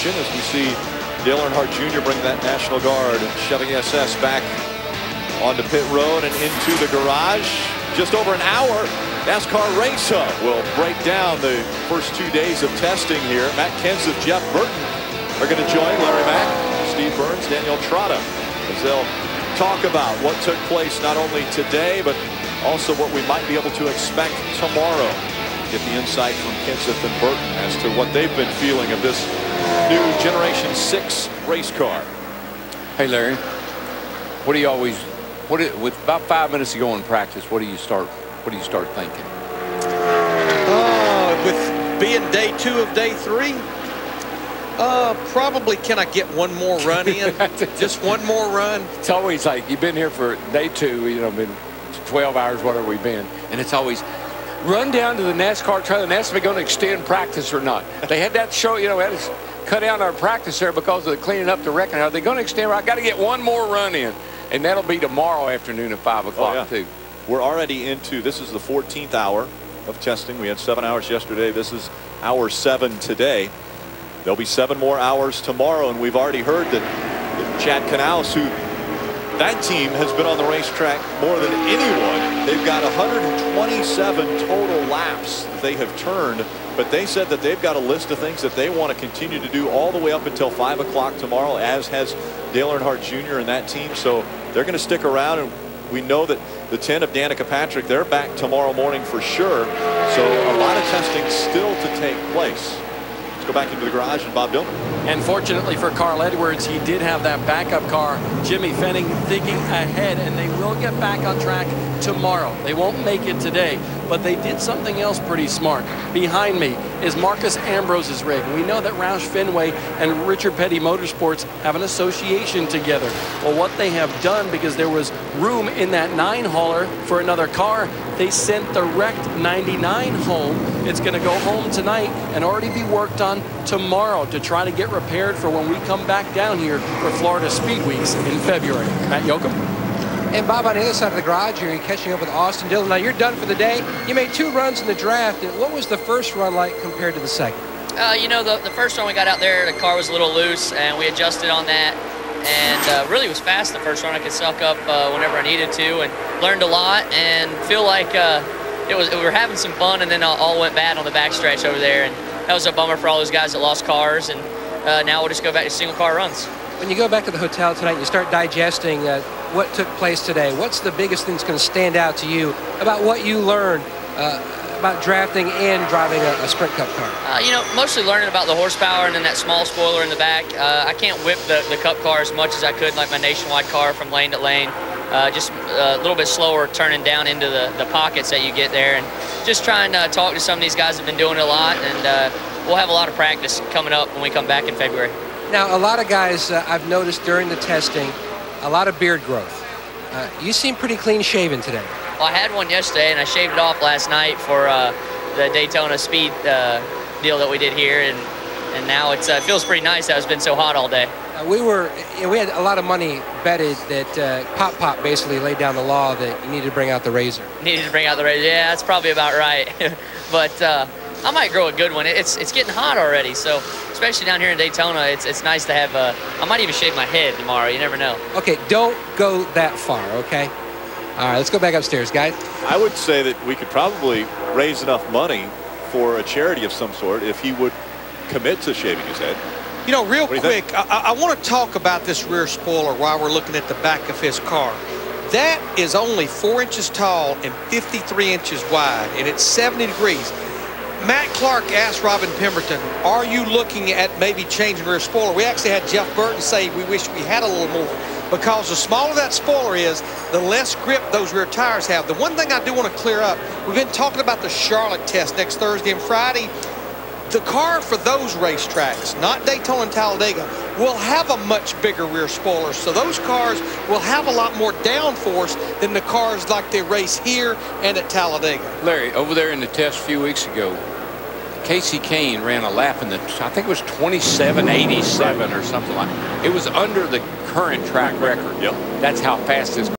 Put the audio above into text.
As we see Dale Earnhardt Jr. bring that National Guard Chevy SS back onto pit road and into the garage. Just over an hour, NASCAR Race Hub will break down the first 2 days of testing here. Matt Kenseth, Jeff Burton are going to join Larry Mack, Steve Burns, Daniel Trotta, as they'll talk about what took place not only today, but also what we might be able to expect tomorrow. Get the insight from Kenseth and Burton as to what they've been feeling of this new Generation 6 race car. Hey Larry, with about 5 minutes to go in practice, what do you start thinking? With being day 2 of day 3, probably can I get one more run in? Just one more run. It's always like, you've been here for day 2, you know, been 12 hours, whatever we've been, and it's always run down to the NASCAR trailer and ask if they're going to extend practice or not. They had that show, you know, we had to cut down our practice there because of the cleaning up the wreck. Are they going to extend? I got to get one more run in, and that'll be tomorrow afternoon at 5 o'clock too. We're already into, this is the 14th hour of testing. We had 7 hours yesterday. This is hour 7 today. There'll be 7 more hours tomorrow, and we've already heard that Chad Knaus, who that team has been on the racetrack more than anyone. They've got 127 total laps that they have turned, but they said that they've got a list of things that they want to continue to do all the way up until 5 o'clock tomorrow, as has Dale Earnhardt Jr. and that team. So they're going to stick around, and we know that the 10 of Danica Patrick, they're back tomorrow morning for sure. So a lot of testing still to take place. Let's go back into the garage and Bob Dillman. And fortunately for Carl Edwards, he did have that backup car. Jimmy Fenning thinking ahead, and they will get back on track tomorrow. They won't make it today, but they did something else pretty smart. Behind me is Marcus Ambrose's rig. We know that Roush Fenway and Richard Petty Motorsports have an association together. Well, what they have done, because there was room in that 9 hauler for another car, they sent the wrecked 99 home. It's going to go home tonight and already be worked on tomorrow to try to get repaired for when we come back down here for Florida Speed Weeks in February. Matt Yoakum. And Bob, on the other side of the garage here, you're catching up with Austin Dillon. Now you're done for the day. You made 2 runs in the draft. What was the first run like compared to the second? You know, the first run we got out there, the car was a little loose, and we adjusted on that. And really was fast the first run. I could suck up whenever I needed to, and learned a lot, and feel like we were having some fun, and then all went bad on the backstretch over there. And that was a bummer for all those guys that lost cars, and now we'll just go back to single car runs. When you go back to the hotel tonight and you start digesting what took place today, what's the biggest thing that's going to stand out to you about what you learned about drafting and driving a Sprint Cup car? You know, mostly learning about the horsepower and then that small spoiler in the back. I can't whip the Cup car as much as I could, like my Nationwide car, from lane to lane. Just a little bit slower turning down into the pockets that you get there, and just trying to talk to some of these guys that have been doing it a lot, and we'll have a lot of practice coming up when we come back in February. Now, a lot of guys I've noticed during the testing, a lot of beard growth. You seem pretty clean shaven today. Well, I had one yesterday, and I shaved it off last night for the Daytona speed deal that we did here, and now it feels pretty nice that it's been so hot all day. We had a lot of money betted that Pop basically laid down the law that you needed to bring out the razor. Needed to bring out the razor, yeah, that's probably about right. But I might grow a good one. It's getting hot already, so especially down here in Daytona, it's nice to have I might even shave my head tomorrow, you never know. Okay, don't go that far, okay? All right, let's go back upstairs, guys. I would say that we could probably raise enough money for a charity of some sort if he would commit to shaving his head. You know, real quick, I want to talk about this rear spoiler while we're looking at the back of his car. That is only 4 inches tall and 53 inches wide, and it's 70 degrees. Matt Clark asked Robin Pemberton, are you looking at maybe changing rear spoiler? We actually had Jeff Burton say we wish we had a little more, because the smaller that spoiler is, the less grip those rear tires have. The one thing I do want to clear up, we've been talking about the Charlotte test next Thursday and Friday. The car for those racetracks, not Daytona and Talladega, will have a much bigger rear spoiler. So those cars will have a lot more downforce than the cars like they race here and at Talladega. Larry, over there in the test a few weeks ago, Kasey Kahne ran a lap in the, I think it was 27.87 or something like that. It was under the current track record. Yep. That's how fast this